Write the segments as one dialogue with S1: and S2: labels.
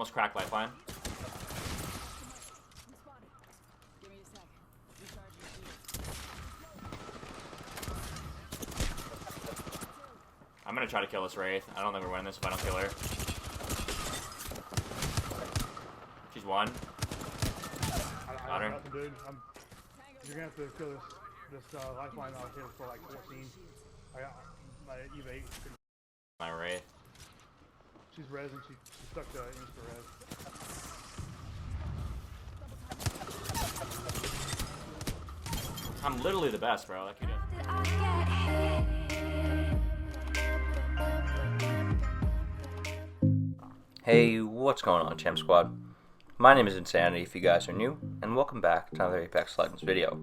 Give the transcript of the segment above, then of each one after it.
S1: Almost cracked lifeline. I'm gonna try to kill this Wraith. I don't think we're winning this if I don't kill her. She's one. Got her.
S2: Dude. You're gonna have to kill this lifeline out here for like 14. I got my Eve 8.
S1: My Wraith.
S2: She's res and she stuck to insta res.
S1: I'm literally the best, bro. Like you do. Hey, what's going on, Champ Squad? My name is Vinsanity if you guys are new, and welcome back to another Apex Legends video.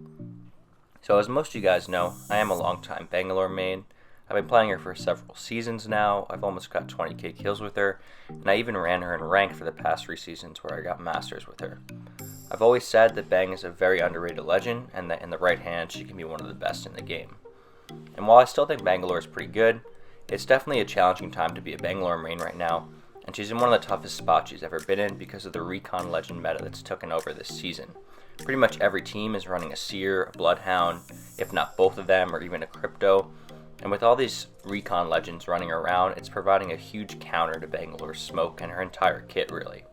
S1: So as most of you guys know, I am a long-time Bangalore main. I've been playing her for several seasons now. I've almost got 20k kills with her, and I even ran her in rank for the past 3 seasons where I got masters with her. I've always said that Bang is a very underrated legend, and that in the right hands she can be one of the best in the game. And while I still think Bangalore is pretty good, it's definitely a challenging time to be a Bangalore main right now, and she's in one of the toughest spots she's ever been in because of the recon legend meta that's taken over this season. Pretty much every team is running a Seer, a Bloodhound, if not both of them, or even a Crypto. And with all these recon legends running around, it's providing a huge counter to Bangalore's smoke and her entire kit, really.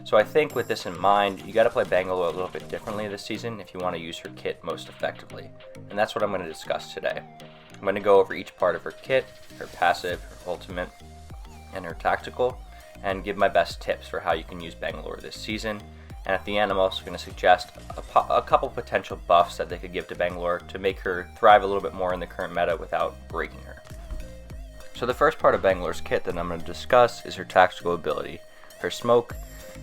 S1: So I think with this in mind, you gotta play Bangalore a little bit differently this season if you want to use her kit most effectively. And that's what I'm going to discuss today. I'm going to go over each part of her kit, her passive, her ultimate, and her tactical, and give my best tips for how you can use Bangalore this season. And at the end, I'm also going to suggest a couple potential buffs that they could give to Bangalore to make her thrive a little bit more in the current meta without breaking her. So the first part of Bangalore's kit that I'm going to discuss is her tactical ability, her smoke,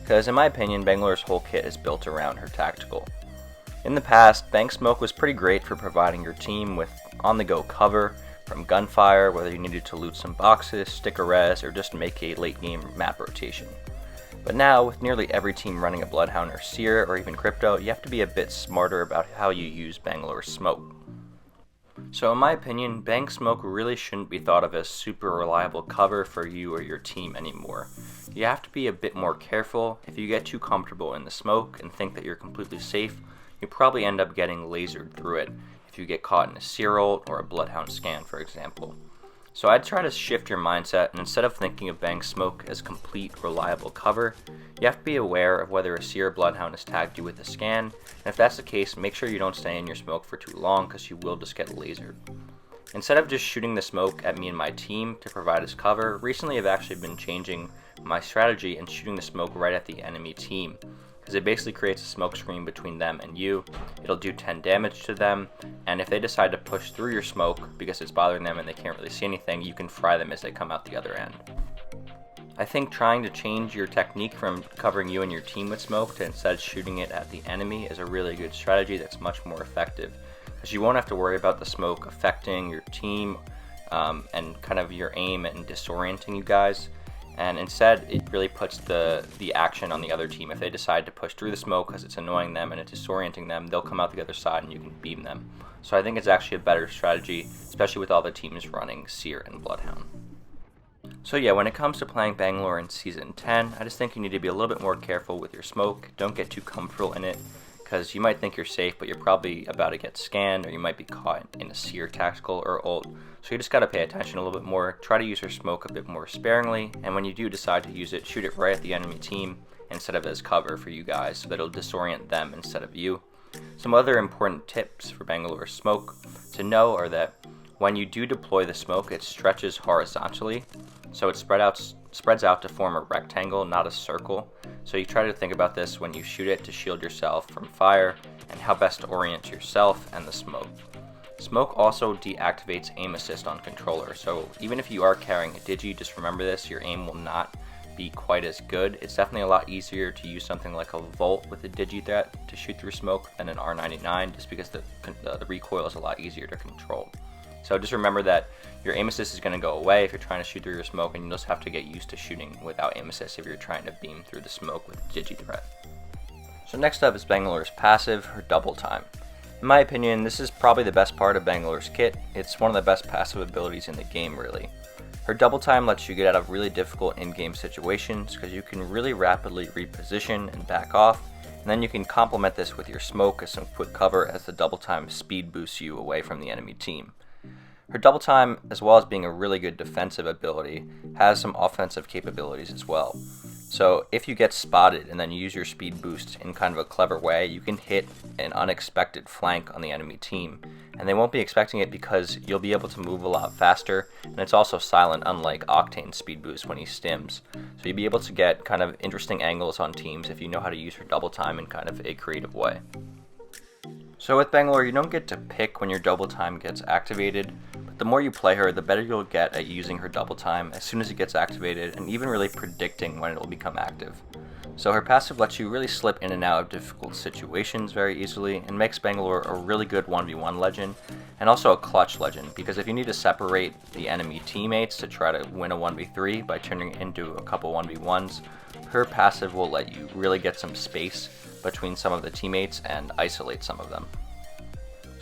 S1: because in my opinion, Bangalore's whole kit is built around her tactical. In the past, Bang Smoke was pretty great for providing your team with on-the-go cover from gunfire, whether you needed to loot some boxes, stick a res, or just make a late-game map rotation. But now, with nearly every team running a Bloodhound or Seer or even Crypto, you have to be a bit smarter about how you use Bangalore's smoke. So in my opinion, Bang Smoke really shouldn't be thought of as super reliable cover for you or your team anymore. You have to be a bit more careful. If you get too comfortable in the smoke and think that you're completely safe, you probably end up getting lasered through it if you get caught in a Seer ult or a Bloodhound scan, for example. So I'd try to shift your mindset, and instead of thinking of Bang Smoke as complete, reliable cover, you have to be aware of whether a Seer or Bloodhound has tagged you with a scan, and if that's the case, make sure you don't stay in your smoke for too long because you will just get lasered. Instead of just shooting the smoke at me and my team to provide as cover, recently I've actually been changing my strategy and shooting the smoke right at the enemy team, because it basically creates a smoke screen between them and you. It'll do 10 damage to them, and if they decide to push through your smoke because it's bothering them and they can't really see anything, you can fry them as they come out the other end. I think trying to change your technique from covering you and your team with smoke to instead shooting it at the enemy is a really good strategy that's much more effective, because you won't have to worry about the smoke affecting your team and kind of your aim and disorienting you guys. And instead, it really puts the action on the other team. If they decide to push through the smoke because it's annoying them and it's disorienting them, they'll come out the other side and you can beam them. So I think it's actually a better strategy, especially with all the teams running Seer and Bloodhound. So yeah, when it comes to playing Bangalore in Season 10, I just think you need to be a little bit more careful with your smoke. Don't get too comfortable in it, because you might think you're safe, but you're probably about to get scanned, or you might be caught in a Seer tactical or ult. So you just gotta pay attention a little bit more, try to use your smoke a bit more sparingly, and when you do decide to use it, shoot it right at the enemy team instead of as cover for you guys, so that it'll disorient them instead of you. Some other important tips for Bangalore smoke to know are that when you do deploy the smoke, it stretches horizontally, so it spreads out to form a rectangle, not a circle. So you try to think about this when you shoot it to shield yourself from fire and how best to orient yourself and the smoke. Smoke also deactivates aim assist on controller, so even if you are carrying a digi, just remember this, your aim will not be quite as good. It's definitely a lot easier to use something like a Volt with a digi threat to shoot through smoke than an R99, just because the recoil is a lot easier to control. So just remember that your aim assist is going to go away if you're trying to shoot through your smoke, and you just have to get used to shooting without aim assist if you're trying to beam through the smoke with digi threat. So next up is Bangalore's passive, her double time. In my opinion, this is probably the best part of Bangalore's kit. It's one of the best passive abilities in the game, really. Her double time lets you get out of really difficult in-game situations because you can really rapidly reposition and back off, and then you can complement this with your smoke as some quick cover as the double time speed boosts you away from the enemy team. Her double time, as well as being a really good defensive ability, has some offensive capabilities as well. So if you get spotted and then you use your speed boost in kind of a clever way, you can hit an unexpected flank on the enemy team, and they won't be expecting it because you'll be able to move a lot faster, and it's also silent unlike Octane's speed boost when he stims. So you'll be able to get kind of interesting angles on teams if you know how to use her double time in kind of a creative way. So with Bangalore, you don't get to pick when your double time gets activated, but the more you play her, the better you'll get at using her double time as soon as it gets activated, and even really predicting when it will become active. So her passive lets you really slip in and out of difficult situations very easily, and makes Bangalore a really good 1v1 legend, and also a clutch legend, because if you need to separate the enemy teammates to try to win a 1v3 by turning it into a couple 1v1s, her passive will let you really get some space between some of the teammates and isolate some of them.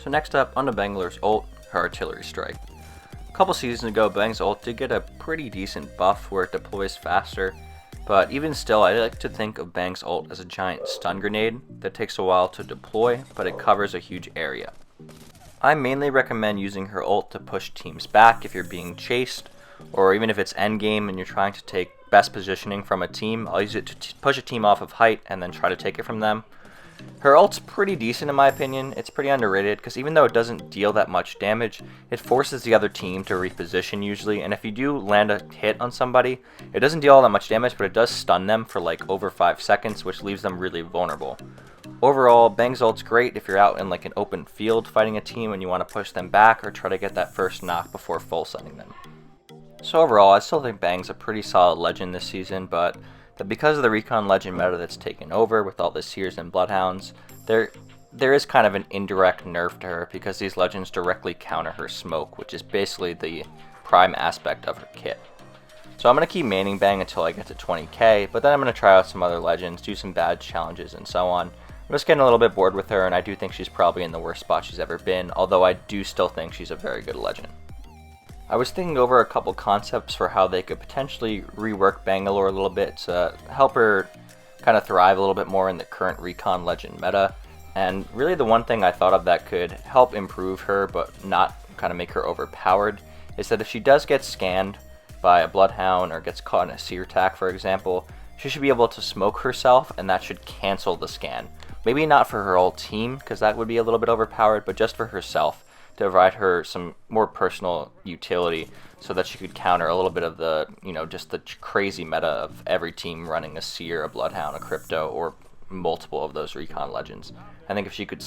S1: So next up, onto Bangalore's ult, her artillery strike. A couple seasons ago, Bang's ult did get a pretty decent buff where it deploys faster, but even still, I like to think of Bang's ult as a giant stun grenade that takes a while to deploy, but it covers a huge area. I mainly recommend using her ult to push teams back if you're being chased, or even if it's endgame and you're trying to take best positioning from a team. I'll use it to push a team off of height and then try to take it from them. Her ult's pretty decent in my opinion. It's pretty underrated because even though it doesn't deal that much damage, it forces the other team to reposition usually, and if you do land a hit on somebody, it doesn't deal all that much damage, but it does stun them for like over 5 seconds, which leaves them really vulnerable. Overall, Bang's ult's great if you're out in like an open field fighting a team and you want to push them back or try to get that first knock before full sending them. So overall, I still think Bang's a pretty solid legend this season, but that because of the Recon Legend meta that's taken over with all the Seers and Bloodhounds, there is kind of an indirect nerf to her because these legends directly counter her smoke, which is basically the prime aspect of her kit. So I'm going to keep maining Bang until I get to 20k, but then I'm going to try out some other legends, do some badge challenges and so on. I'm just getting a little bit bored with her, and I do think she's probably in the worst spot she's ever been, although I do still think she's a very good legend. I was thinking over a couple concepts for how they could potentially rework Bangalore a little bit to help her kind of thrive a little bit more in the current Recon Legend meta, and really the one thing I thought of that could help improve her but not kind of make her overpowered is that if she does get scanned by a Bloodhound or gets caught in a Seer attack, for example, she should be able to smoke herself and that should cancel the scan. Maybe not for her whole team because that would be a little bit overpowered, but just for herself, to provide her some more personal utility so that she could counter a little bit of the, just the crazy meta of every team running a Seer, a Bloodhound, a Crypto, or multiple of those Recon Legends. I think if she could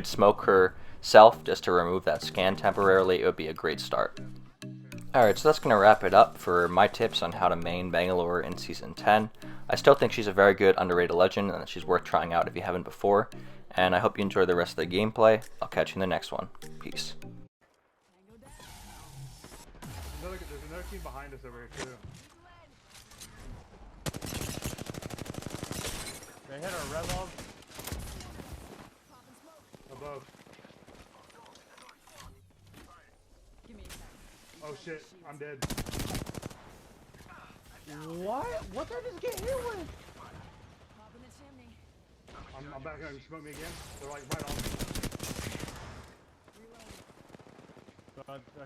S1: smoke herself just to remove that scan temporarily, it would be a great start. Alright, so that's going to wrap it up for my tips on how to main Bangalore in Season 10. I still think she's a very good underrated legend and that she's worth trying out if you haven't before. And I hope you enjoy the rest of the gameplay. I'll catch you in the next one. Peace.
S2: There's another team behind us over here too. They hit our red log. Above. Oh shit, I'm dead. What? What did I just get hit with? I'm back here. Smoke me again. They're like right on me.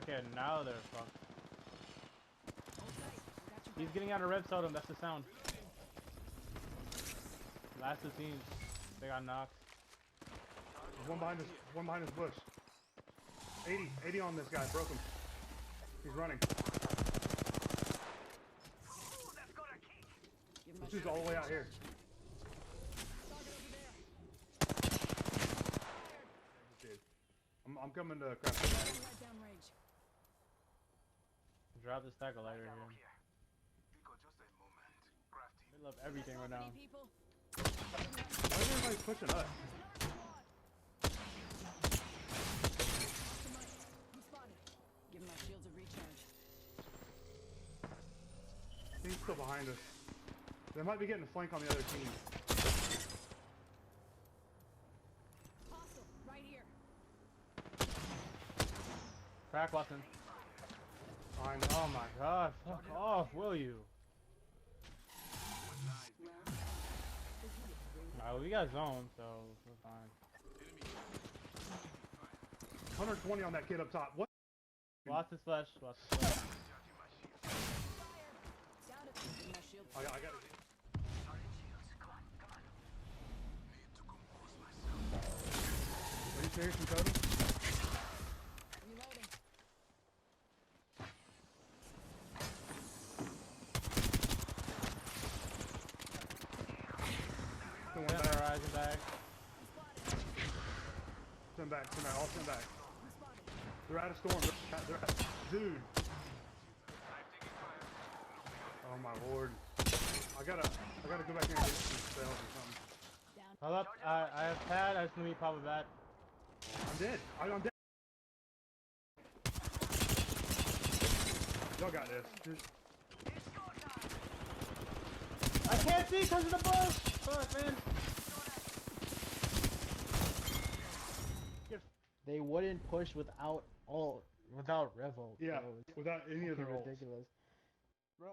S2: Okay, now they're fucked. He's getting out of red totem. That's the sound. Last 2 teams. They got knocked. There's one behind this bush. 80 on this guy. Broke him. He's running. This dude's all the way out here. I'm coming to craft that. Drop the stack of lighter here. They love everything right now. Why is everybody pushing us? He's still behind us. They might be getting a flank on the other team. Crack Watson. Oh my god, fuck off, will you? Alright, well, we got zone, so we're fine. 120 on that kid up top. What? Lost his flesh, lost his flesh. I got it. Are you serious from Cody? One back. Rising back. Send back, all send back. They're out of storm. They're out. Dude. Oh my lord. I gotta go back in and get some spells or something. Hold up, I have pad, I just need to pop a bat. I'm dead. I'm dead. Y'all got this. I can't see because of the bush! Fuck, man.
S3: They wouldn't push without Revolt.
S2: Yeah, without any of the rolls.
S3: Ridiculous.
S2: Bro.